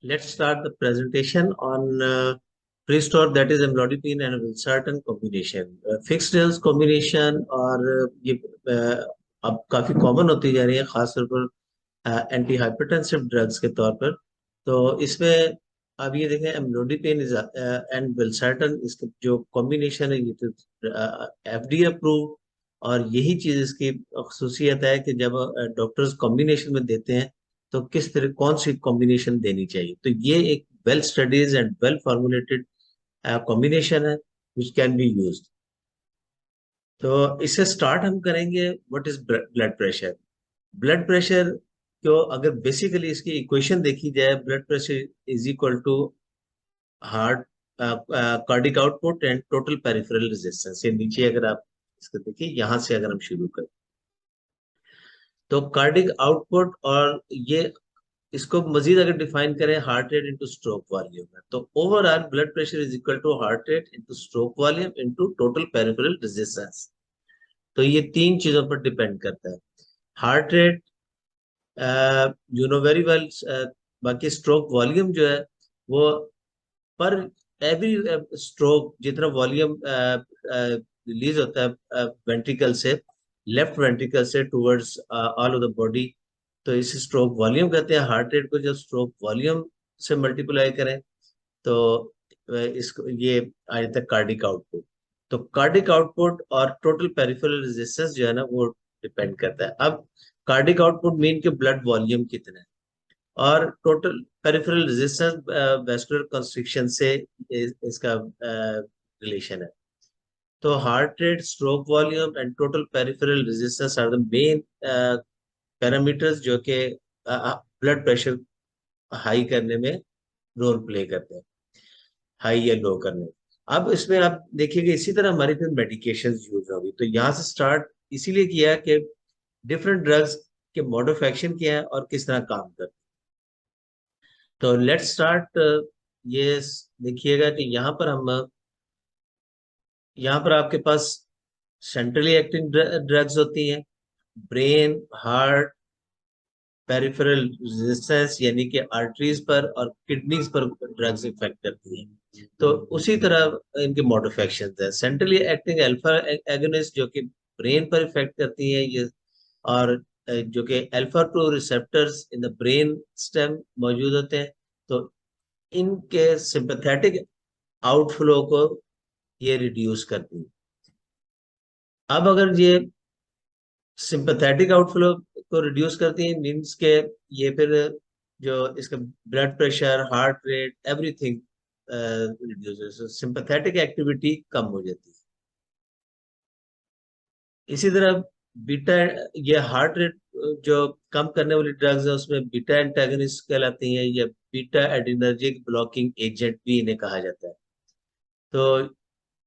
Let's start the presentation on Prestor, that is amlodipine and valsartan combination. Fixed dose combination और ये अब काफी common होती जा रही है, खासतौर पर एंटी हाइपरटेंसिव ड्रग्स के तौर पर। तो इसमें अब ये देखें amlodipine एंड valsartan, इसके जो कॉम्बिनेशन है ये तो FDA अप्रूव। और यही चीज इसकी खसूसियत है कि जब डॉक्टर्स कॉम्बिनेशन में देते हैं तो किस तरह कौन सी कॉम्बिनेशन देनी चाहिए। तो ये एक well studies and well formulated combination है विच कैन बी यूज्ड। तो इससे स्टार्ट हम करेंगे what is blood pressure. Blood pressure को अगर बेसिकली इसकी इक्वेशन देखी जाए, blood pressure is equal to heart cardiac output and total peripheral resistance. ये नीचे अगर आप इसको देखिए, यहाँ से अगर हम शुरू करें तो कार्डिक आउटपुट, और ये इसको मजीद अगर डिफाइन करें heart rate into stroke volume है, तो overall blood pressure is equal to heart rate into stroke volume into total peripheral resistance. तो ये तीन चीजों पर डिपेंड करता है। Heart rate you know very well. बाकी स्ट्रोक वॉल्यूम जो है वो पर एवरी स्ट्रोक जितना वॉल्यूम रिलीज होता है वेंट्रिकल से, लेफ्ट वेंट्रिकल से towards all of the body, तो इसे स्ट्रोक वॉल्यूम कहते हैं। हार्ट रेट को जब स्ट्रोक वॉल्यूम से मल्टीप्लाई करें तो इसको ये आ जाता है कार्डिक आउटपुट। तो कार्डिक आउटपुट और टोटल पेरिफेरल रेजिस्टेंस जो है ना वो डिपेंड करता है। अब कार्डिक आउटपुट मीन के ब्लड वॉल्यूम कितना है, और total peripheral resistance vascular constriction से इसका रिलेशन है। तो heart rate, stroke volume and total peripheral resistance R the main parameters जो कि ब्लड प्रेशर हाई करने में रोल प्ले करते हैं, हाई या लो करने में। अब इसमें आप देखिएगा इसी तरह हमारी फिर मेडिकेशन यूज होगी। तो यहाँ से स्टार्ट इसीलिए किया कि डिफरेंट ड्रग्स के मोड ऑफ एक्शन क्या है और किस तरह काम करते हैं। तो लेट्स स्टार्ट। ये देखिएगा कि यहाँ पर आपके पास सेंट्रली एक्टिंग ड्रग्स होती हैं, ब्रेन, हार्ट, पेरिफेरल रेजिस्टेंस यानी कि आर्टरीज पर और किडनीज पर ड्रग्स इफेक्ट करती हैं। तो उसी तरह इनके मोड ऑफ एक्शन है। सेंट्रली एक्टिंग अल्फा एगोनिस्ट जो कि ब्रेन पर इफेक्ट करती हैं ये, और जो कि alpha 2 receptors in the brain stem मौजूद होते हैं। तो इनके सिंपैथेटिक आउटफ्लो को ये रिड्यूस करती है। अब अगर ये सिंपैथेटिक आउटफ्लो को रिड्यूस करती है मींस के ये फिर जो इसका blood pressure, heart rate, everything reduce, sympathetic activity कम हो जाती है। इसी तरह बीटा, ये हार्ट रेट जो कम करने वाली ड्रग्स है उसमें बीटा एंटागनिस्ट कहलाती हैं, या बीटा एडिनर्जिक ब्लॉकिंग एजेंट भी इन्हें कहा जाता है। तो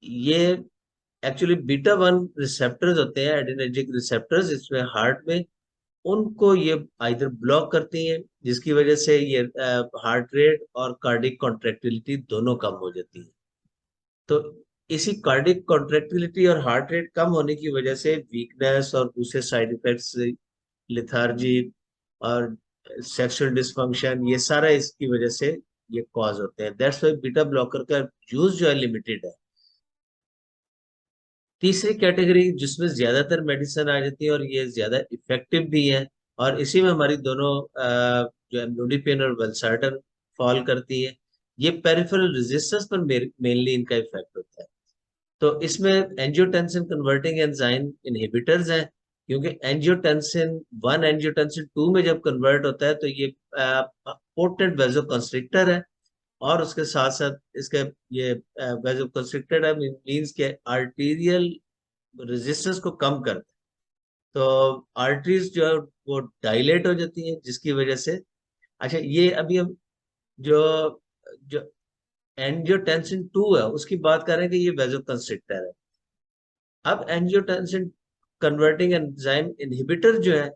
ये एक्चुअली बीटा 1 रिसेप्टर्स होते हैं, एडिनर्जिक रिसेप्टर्स इसमें हार्ट में, उनको ये आइदर ब्लॉक करती हैं जिसकी वजह से ये हार्ट रेट और कार्डिक कॉन्ट्रेक्टिलिटी दोनों कम हो जाती है। तो इसी कार्डिक कॉन्ट्रेक्टिलिटी और हार्ट रेट कम होने की वजह से वीकनेस और दूसरे साइड इफेक्ट्स, लिथार्जी और सेक्सुअल डिसफंक्शन, ये सारा इसकी वजह से ये कॉज होते हैं। दैट्स व्हाई बीटा ब्लॉकर का यूज जो है लिमिटेड है। तीसरी कैटेगरी जिसमें ज्यादातर मेडिसिन आ जाती है और ये ज्यादा इफेक्टिव भी है, और इसी में हमारी दोनों जो एम्लोडिपिन और वल्सार्टन फॉल करती है। ये पेरिफेरल रेजिस्टेंस पर मेनली इनका इफेक्ट होता है। तो इसमें एंजियोटेंसिन कन्वर्टिंग एंजाइम इनहिबिटर्स हैं, क्योंकि एंजियोटेंसिन 1 एंजियोटेंसिन 2 में जब कन्वर्ट होता है तो ये पोटेंट वेजोकंस्ट्रिक्टर है, और उसके साथ साथ इसके ये वेजोकंस्ट्रिक्टेड है मींस के आर्टीरियल रेजिस्टेंस को कम करता है। तो आर्टरीज जो है वो डायलेट हो जाती हैं जिसकी वजह से, अच्छा ये अभी हम जो जो एंजियोटेंसिन 2 है उसकी बात कर रहे हैं कि ये वेजोकंस्ट्रिक्टर है। अब एंजियोटेंसिन कन्वर्टिंग एंजाइम इनहिबिटर जो है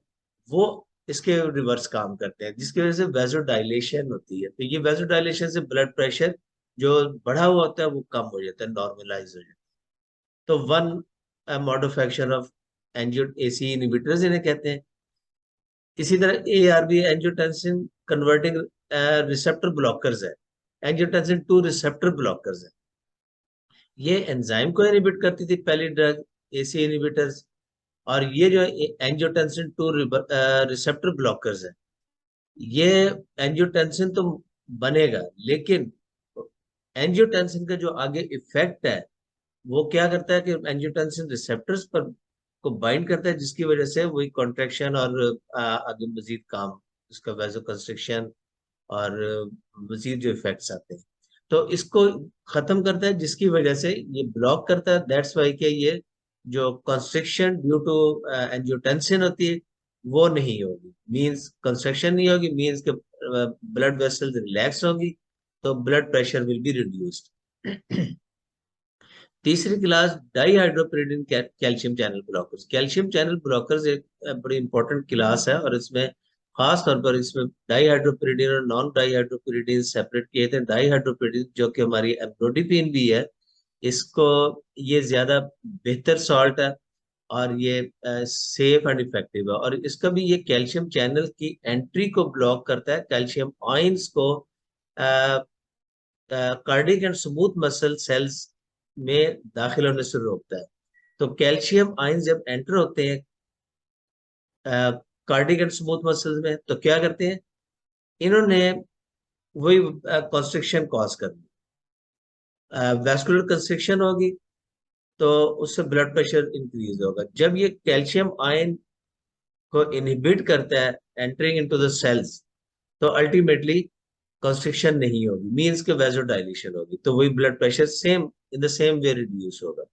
वो इसके रिवर्स काम करते हैं, जिसकी वजह से वेजोडाइलेशन होती है। तो ये वेजोडाइलेशन से ब्लड प्रेशर जो बढ़ा हुआ होता है वो कम हो जाता है, नॉर्मलाइज हो जाता है। तो one mode of action of angio ACE inhibitors इन्हें कहते हैं। इसी तरह ARB angiotensin converting receptor blockers है, एंजियोटेंसिन 2 रिसेप्टर ब्लॉकर्स है। ये एंजाइम को इनहिबिट करती थी पहली ड्रग, एसी इनहिबिटर्स। और ये जो एंजियोटेंसिन 2 रिसेप्टर ब्लॉकर्स है, ये एंजियोटेंसिन तो बनेगा, लेकिन एंजियोटेंसिन का जो आगे इफेक्ट है वो क्या करता है कि एंजियोटेंसिन रिसेप्टर्स पर को बाइंड करता है, जिसकी वजह से वही कॉन्ट्रैक्शन और आगे मजीद काम, उसका वैसो कंस्ट्रिक्शन और मजीद जो इफेक्ट्स आते हैं, तो इसको खत्म करता है, जिसकी वजह से ये ब्लॉक करता है। दैट्स वाई के ये जो कंस्ट्रिक्शन ड्यू टू एंजियोटेंसिन होती है वो नहीं होगी, मींस कंस्ट्रक्शन नहीं होगी, मींस के ब्लड वेसल्स रिलैक्स होंगी, तो blood pressure will be reduced. तीसरी class dihydropyridine calcium channel blockers. Calcium channel blockers एक बड़ी इंपॉर्टेंट क्लास है, और इसमें खास तौर पर इसमें डाईहाइड्रोपिरिडिन और नॉन डाईहाइड्रोपिरिडिन सेपरेट किए थे। डाईहाइड्रोपिरिडिन जो कि हमारी एम्लोडिपिन भी है, इसको, ये ज्यादा बेहतर सॉल्ट है, और ये सेफ एंड इफेक्टिव है, और इसका भी ये कैल्शियम चैनल की एंट्री को ब्लॉक करता है, कैल्शियम आयंस को cardiac and smooth muscle cells में दाखिल होने से रोकता है। तो कैल्शियम आयन जब एंटर होते हैं कार्डिक एंड स्मूथ मसल्स में, तो क्या करते हैं, इन्होंने वही कंस्ट्रिक्शन कॉज कर दी, वैस्कुलर कंस्ट्रिक्शन होगी, तो उससे ब्लड प्रेशर इंक्रीज होगा। जब ये कैल्शियम आयन को इनहिबिट करता है एंटरिंग इनटू द सेल्स, तो अल्टीमेटली कंस्ट्रिक्शन नहीं होगी, मींस के वेजोडाइलेशन होगी, तो वही blood pressure same in the same way reduce होगा।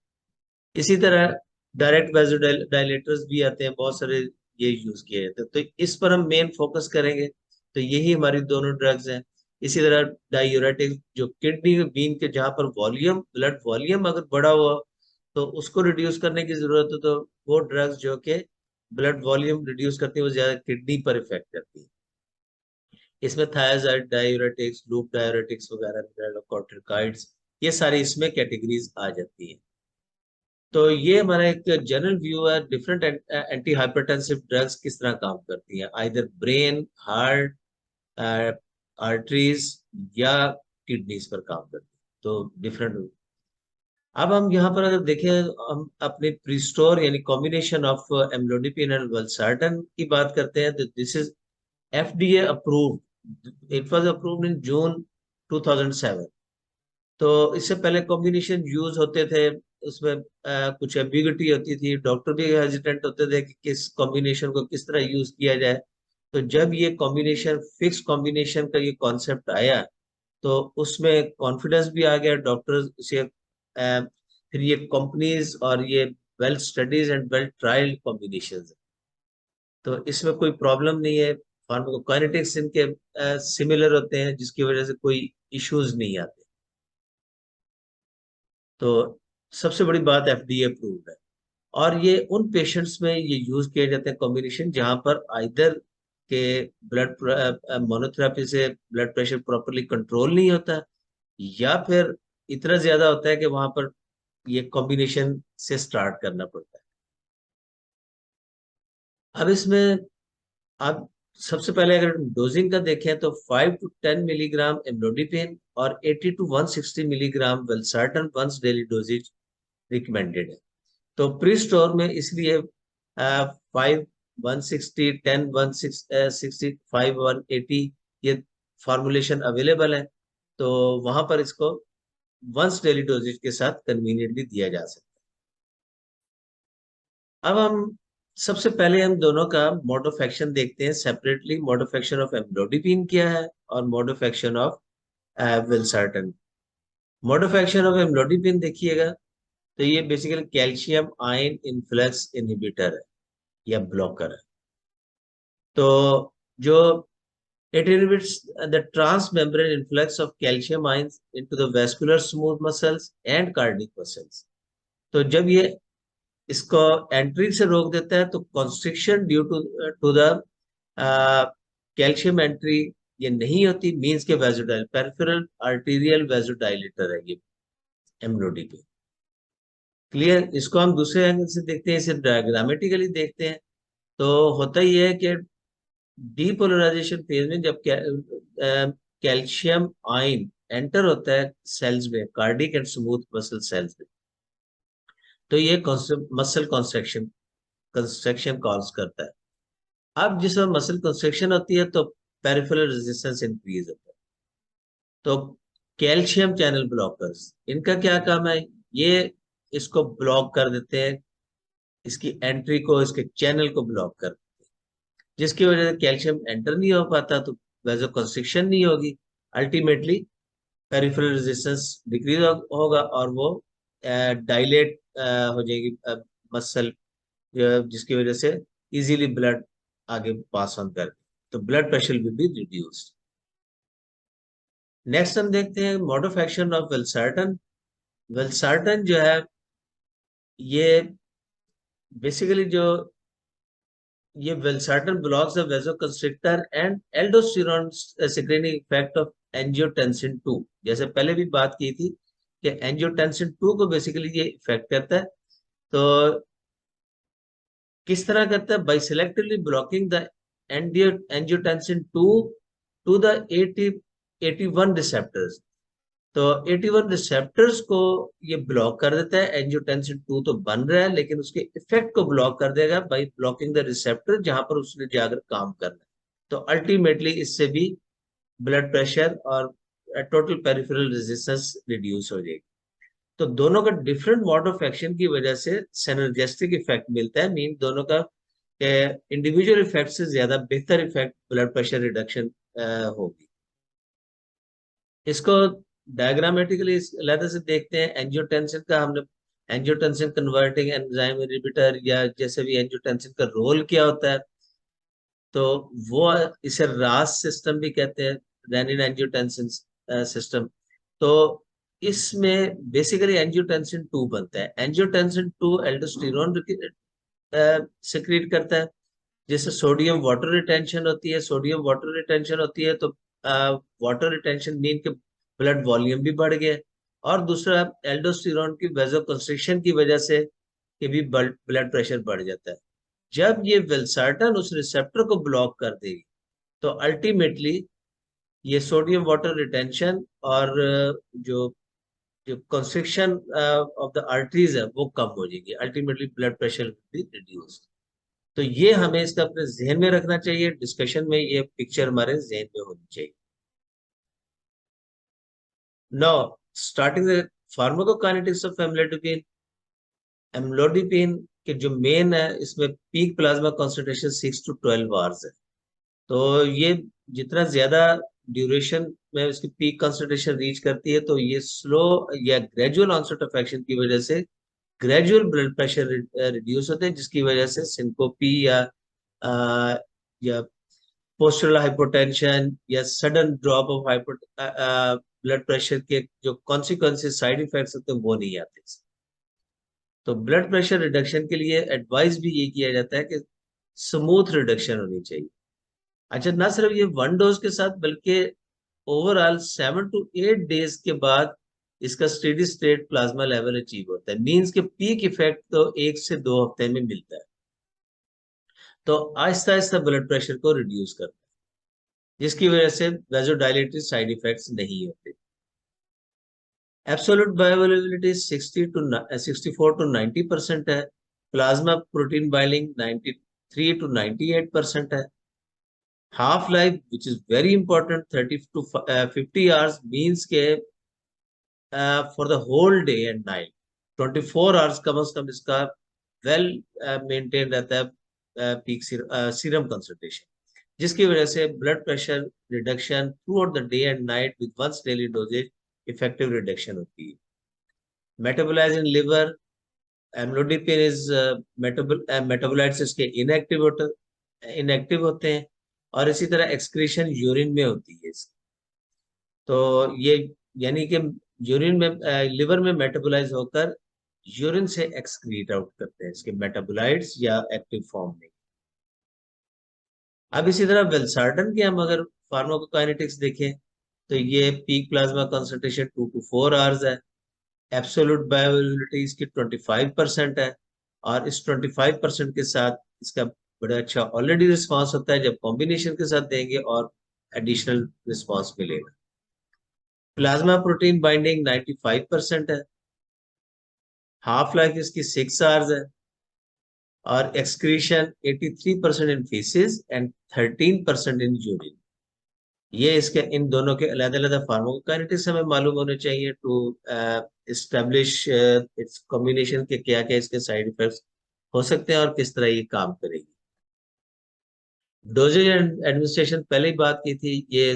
इसी तरह डायरेक्ट वेजोडाइलेटर्स भी आते हैं, बहुत सारे ये यूज किए जाते हैं, तो इस पर हम मेन फोकस करेंगे। तो यही हमारी दोनों ड्रग्स हैं। इसी तरह डायूरेटिक्स, जो किडनी बीन के जहाँ पर वॉल्यूम, ब्लड वॉल्यूम अगर बढ़ा हुआ तो उसको रिड्यूस करने की जरूरत है, तो वो ड्रग्स जो कि ब्लड वॉल्यूम रिड्यूस करती है वो ज्यादा किडनी पर इफेक्ट करती है। इसमें थायराइड डायूरेटिक्स, लूप डायूरेटिक्स वगैरह, मिनरलोकॉर्टिकॉइड्स, ये सारी इसमें कैटेगरीज आ जाती हैं। तो ये हमारा एक जनरल व्यू है डिफरेंट एंटी हाइपरटेंसिव ड्रग्स किस तरह काम करती हैं, आइदर ब्रेन, हार्ट, आर्टरीज या किडनीज पर काम करती हैं, तो डिफरेंट। अब हम यहाँ पर अगर देखें, हम अपने प्रीस्टोर यानी combination of amlodipine and valsartan की बात करते हैं, तो this is FDA approved, it was approved in June 2007। तो इससे पहले कॉम्बिनेशन यूज होते थे, उसमें कुछ एम्बिग्युइटी होती थी, डॉक्टर भी हेजिटेंट होते थे कि किस कॉम्बिनेशन को किस तरह यूज किया जाए। तो जब ये कॉम्बिनेशन, फिक्स कॉम्बिनेशन का ये कॉन्सेप्ट आया, तो उसमें कॉन्फिडेंस भी आ गया डॉक्टर्स से। फिर ये कंपनीज और ये well studies and well trialed combinations, तो इसमें कोई प्रॉब्लम नहीं है। फार्माकोकाइनेटिक्स इनके सिमिलर होते हैं, जिसकी वजह से कोई इश्यूज नहीं आते। तो सबसे बड़ी बात एफडीए अप्रूव्ड है, और ये उन पेशेंट्स में ये यूज किए जाते हैं कॉम्बिनेशन जहां पर आइदर के ब्लड मोनोथेरेपी से ब्लड प्रेशर प्रॉपरली कंट्रोल नहीं होता, या फिर इतना ज्यादा होता है कि वहां पर ये कॉम्बिनेशन से स्टार्ट करना पड़ता है। अब इसमें आप सबसे पहले अगर डोजिंग का देखें, तो 5 to 10 मिलीग्राम एमलोडिपिन और 80 to 160 milligram valsartan once daily doses recommended है। तो प्री स्टोर में इसलिए 5, 160, 10, 160, 5, 180 ये फॉर्मुलेशन अवेलेबल है, तो वहां पर इसको वंस डेली डोजेज के साथ कन्वीनियंटली दिया जा सकता है। अब हम सबसे पहले हम दोनों का मोड ऑफ एक्शन देखते हैं separately. Mode of action of amlodipine क्या है और mode of action of valsartan. Mode of action of amlodipine देखिएगा, तो ये basically calcium ion influx inhibitor है या ब्लॉकर है। तो जो it inhibits the transmembrane influx of calcium ions into the vascular smooth muscles and cardiac muscles। तो जब ये इसको एंट्री से रोक देता है, तो constriction due to the calcium entry ये नहीं होती, मींस के वेजोडाइल पेरिफेरल आर्टीरियल वेजोडाइलेटर है ये एमलोडिपिन। क्लियर? इसको हम दूसरे एंगल से देखते हैं, इसे डायग्रामेटिकली देखते हैं। तो होता ही है कि डीपोलराइजेशन फेज में जब कैल्शियम आयन एंटर होता है सेल्स में, cardiac and smooth muscle cells में, तो ये मसल कंस्ट्रक्शन कंस्ट्रक्शन कॉज करता है। अब जिस वक्त मसल कंस्ट्रक्शन होती है तो पेरिफेरल रेजिस्टेंस इंक्रीज होता है। तो कैल्शियम चैनल ब्लॉकर्स, इनका क्या काम है? ये इसको ब्लॉक कर देते हैं, इसकी एंट्री को, इसके चैनल को ब्लॉक कर, जिसकी वजह से कैल्शियम एंटर नहीं हो पाता, तो वैसो कंस्ट्रिक्शन नहीं होगी। अल्टीमेटली पेरिफेरल रेजिस्टेंस डिक्रीज होगा और वो डायलेट हो जाएगी मसल, जिसकी वजह से इजीली ब्लड आगे पास ऑन कर, तो blood pressure will be reduced. Next हम देखते हैं mode of action of valsartan. Valsartan जो है ये बेसिकली जो ये valsartan blocks the vasoconstrictor and aldosterone secreting effect of angiotensin 2। जैसे पहले भी बात की थी कि एंजियोटेंसिन 2 को बेसिकली ये इफेक्ट करता है। तो किस तरह करता है? By selectively blocking the angiotensin 2 to the 81 receptors. तो 81 रिसेप्टर्स को ये ब्लॉक कर देता है। एंजियोटेंसिन 2 तो बन रहा है लेकिन उसके इफेक्ट को ब्लॉक कर देगा बाय ब्लॉकिंग द रिसेप्टर जहां पर उसने जाकर काम करना है। तो अल्टीमेटली इससे भी ब्लड प्रेशर और टोटल पेरिफेरल रेजिस्टेंस रिड्यूस हो जाएगी। तो दोनों का डिफरेंट मोड ऑफ एक्शन की वजह से सिनर्जिस्टिक इफेक्ट मिलता है। मीन दोनों का इंडिविजुअल इफेक्ट से ज्यादा बेहतर इफेक्ट ब्लड प्रेशर रिडक्शन होगी। इसको डायग्रामेटिकली इस लेटर से देखते हैं। एंजियोटेंसिन का हमने एंजियोटेंसिन कन्वर्टिंग एंजाइम इनहिबिटर या जैसे भी एंजियोटेंसिन का रोल क्या होता है, तो वो इसे रास सिस्टम भी कहते हैं, रेनिन एंजियोटेंसिन सिस्टम। तो इसमें बेसिकली एंजियोटेंसिन 2 बनता है। एंजियोटेंसिन 2 एल्डोस्टेरोन सिक्रीट करता है, जिससे सोडियम वाटर रिटेंशन होती है। सोडियम वाटर रिटेंशन होती है तो वाटर रिटेंशन मीन के ब्लड वॉल्यूम भी बढ़ गया। और दूसरा एल्डोस्टेरोन की वेजो कंस्ट्रिक्शन की वजह से कि भी ब्लड प्रेशर बढ़ जाता है। जब ये वेल्सार्टन उस रिसेप्टर को ब्लॉक कर देगी तो अल्टीमेटली ये सोडियम वाटर रिटेंशन और जो जो कंस्ट्रिक्शन ऑफ द आर्टरीज है वो कम हो जाएगी। अल्टीमेटली ब्लड प्रेशर भी रिड्यूस। तो ये हमें इसका अपने जहन में रखना चाहिए, डिस्कशन में ये पिक्चर हमारे जहन में होनी चाहिए। Now starting the pharmacokinetics of amlodipine. Amlodipine के जो मेन है इसमें peak plasma concentration 6 to 12 hours है। तो ये जितना ज्यादा ड्यूरेशन में इसकी पीक कंसंट्रेशन रीच करती है तो ये स्लो या ग्रेजुअल ऑनसेट ऑफ एक्शन की वजह से ग्रेजुअल ब्लड प्रेशर रिड्यूस होते हैं, जिसकी वजह से सिंकोपी या पोस्टरल हाइपोटेंशन या sudden drop of blood pressure के जो कॉन्सिक्वेंसेस साइड इफेक्ट्स होते हैं वो नहीं आते। तो ब्लड प्रेशर रिडक्शन के लिए एडवाइस भी ये किया जाता है कि स्मूथ रिडक्शन होनी चाहिए। अच्छा, ना सिर्फ ये वन डोज के साथ बल्कि ओवरऑल 7 to 8 डेज के बाद इसका steady state plasma level achieve होता है। मींस के पीक इफेक्ट तो 1 से 2 हफ्ते में मिलता है। तो आहिस्ता आहिस्ता ब्लड प्रेशर को रिड्यूस करता है, जिसकी वजह से वेजोडाइलेटरी साइड इफेक्ट्स नहीं होते। एब्सोल्यूट बायोअवेलेबिलिटी 64 to 90% है। प्लाज्मा प्रोटीन बाइंडिंग 93 to 98% है। Half life which is very important 30 to 50 hours, means के for the whole day and night 24 hours कम से कम इसका वेल मेंटेन रहता है पीक सीरम कंसंट्रेशन, जिसकी वजह से blood pressure reduction throughout the day and night with once daily doses effective reduction होती है। Metabolize in liver, amlodipine is metabolites इसके इनएक्टिव होते हैं और इसी तरह एक्सक्रीशन यूरिन में होती है। तो ये यानी कि यूरिन में लिवर में मेटाबोलाइज होकर यूरिन से एक्सक्रीट आउट करते हैं इसके मेटाबोलाइट्स या एक्टिव फॉर्म में। अब इसी तरह वेल्सार्टन के हम अगर फार्माकोकाइनेटिक्स देखें तो ये peak plasma concentration 2 to 4 hours है। एब्सोल्यूट बायोअवेलेबिलिटी इसकी 25% है और इस 25% के साथ इसका बड़ा अच्छा ऑलरेडी रिस्पांस होता है, जब कॉम्बिनेशन के साथ देंगे और एडिशनल रिस्पांस मिलेगा। प्लाज्मा प्रोटीन बाइंडिंग 95% है, हाफ लाइफ इसकी 6 आवर्स है, और excretion 83% in faeces and 13% in urine. ये इसके इन दोनों के अलग अलग फार्माकोकाइनेटिक्स हमें मालूम होने चाहिए टू इस्टेब्लिश इट्स कॉम्बिनेशन के क्या क्या इसके साइड इफेक्ट्स हो सकते हैं और किस तरह ये काम करेगी। डोजेज एंड एडमिनिस्ट्रेशन पहले ही बात की थी, ये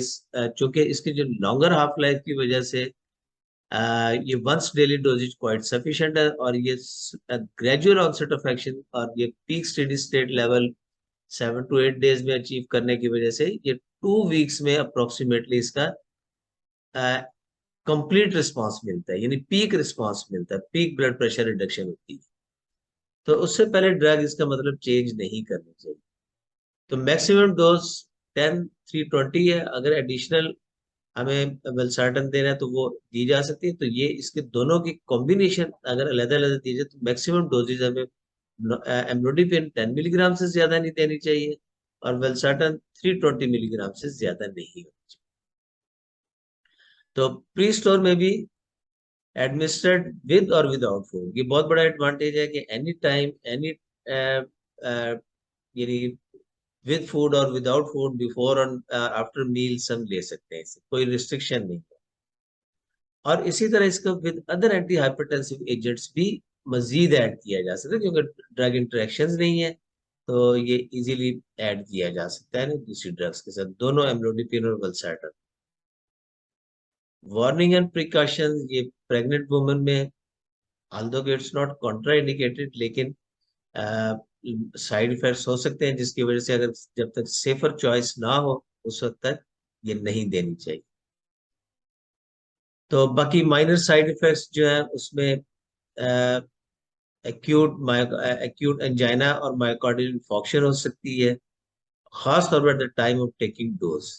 चूंकि इसकी जो लॉन्गर हाफ लाइफ की वजह से ये once daily doses quite sufficient है, और ये ग्रेजुअल ऑनसेट ऑफ एक्शन और ये peak steady state level 7 to 8 days में अचीव करने की वजह से ये 2 वीक्स में अप्रोक्सीमेटली इसका कंप्लीट रिस्पांस मिलता है, यानी पीक रिस्पांस मिलता है, पीक ब्लड प्रेशर रिडक्शन होती है। तो उससे पहले ड्रग इसका मतलब चेंज नहीं करनी चाहिए। तो मैक्सिमम डोज 10/320 है। अगर एडिशनल हमें वेलसार्टन देना है तो वो दी जा सकती है। तो ये इसके दोनों की कॉम्बिनेशन अगर अलग अलग दी जाए तो मैक्सिमम डोजेज हमें एम्लोडिपिन 10 मिलीग्राम से ज्यादा नहीं देनी चाहिए, और वेलसार्टन 320 मिलीग्राम से ज्यादा नहीं होनी चाहिए। तो प्री स्टोर में भी एडमिनिस्ट्रेड विद और विदाउट फूड, ये बहुत बड़ा एडवांटेज है कि एनी टाइम एनी यानी विद फूड और विदाउट फूड, बिफोर और आफ्टर मील्स हम ले सकते हैं, इसे कोई रिस्ट्रिक्शन नहीं है। और इसी तरह इसको with other anti hypertensive agents भी मजीद ऐड किया जा सकता है, क्योंकि ड्रग इंटरेक्शंस नहीं है, तो ये इजीली ऐड किया जा सकता है ना दूसरी ड्रग्स के साथ, दोनों एम्लोडिपिन और वल्सर्टन। वार्निंग एंड प्रिकॉशन, ये प्रेग्नेंट वुमेन में ऑल्दो इट्स नॉट कॉन्ट्राइंडिकेटेड, लेकिन साइड इफेक्ट्स हो सकते हैं, जिसकी वजह से अगर जब तक सेफर चॉइस ना हो उस वक्त तक ये नहीं देनी चाहिए। तो बाकी माइनर साइड इफेक्ट्स जो है उसमें एक्यूट एंजाइना और मायोकार्डियल इंफॉक्शन हो सकती है, खास तौर पर at the time of taking dose.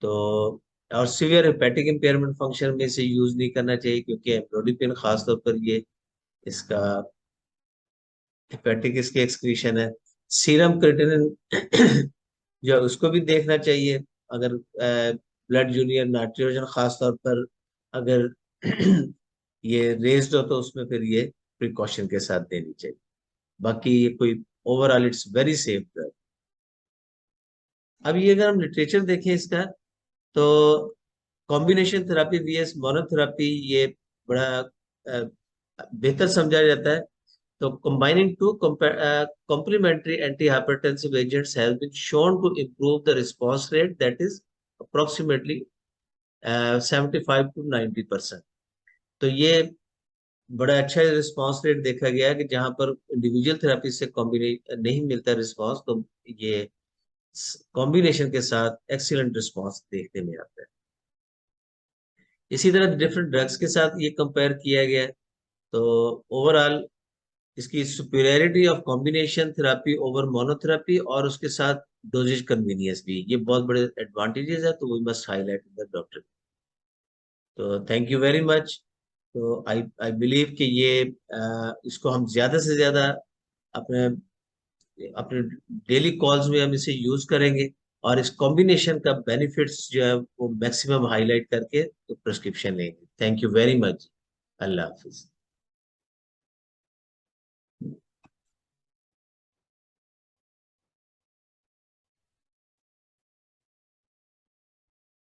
तो और सीवियर हेपेटिक इम्पेयरमेंट फंक्शन में इसे यूज नहीं करना चाहिए, क्योंकि एम्लोडिपिन खास तौर पर ये इसका हेपेटिक इसके एक्सक्रीशन है। सीरम क्रिएटिनिन जो है उसको भी देखना चाहिए, अगर ब्लड यूरिया नाइट्रोजन खास तौर पर अगर ये रेज्ड हो तो उसमें फिर ये प्रिकॉशन के साथ देनी चाहिए। बाकी ये कोई overall it's very safe drug. अब ये अगर हम लिटरेचर देखें इसका, तो कॉम्बिनेशन थेरापी वीएस मोनोथेरापी ये बड़ा बेहतर समझा जाता है। तो combining two complementary antihypertensive agents has been shown to improve the response rate, that is approximately 75 to 90%। तो ये बड़ा अच्छा रिस्पांस रेट देखा गया है कि जहां पर इंडिविजुअल थेरेपी से कॉम्बिनेशन नहीं मिलता रिस्पांस, तो ये कॉम्बिनेशन के साथ एक्सीलेंट रिस्पांस देखने में आता है। इसी तरह डिफरेंट ड्रग्स के साथ ये कंपेयर किया गया है। तो ओवरऑल इसकी superiority of combination therapy over monotherapy और उसके साथ डोजेज कन्वीनियंस भी, ये बहुत बड़े एडवांटेजेस है, तो we must highlight the doctor. तो थैंक यू वेरी मच। तो आई बिलीव कि ये इसको हम ज्यादा से ज्यादा अपने अपने डेली कॉल्स में हम इसे यूज करेंगे, और इस कॉम्बिनेशन का बेनिफिट्स जो है वो मैक्सिमम हाईलाइट करके तो प्रिस्क्रिप्शन लेंगे। Thank you very much. Allah Hafiz.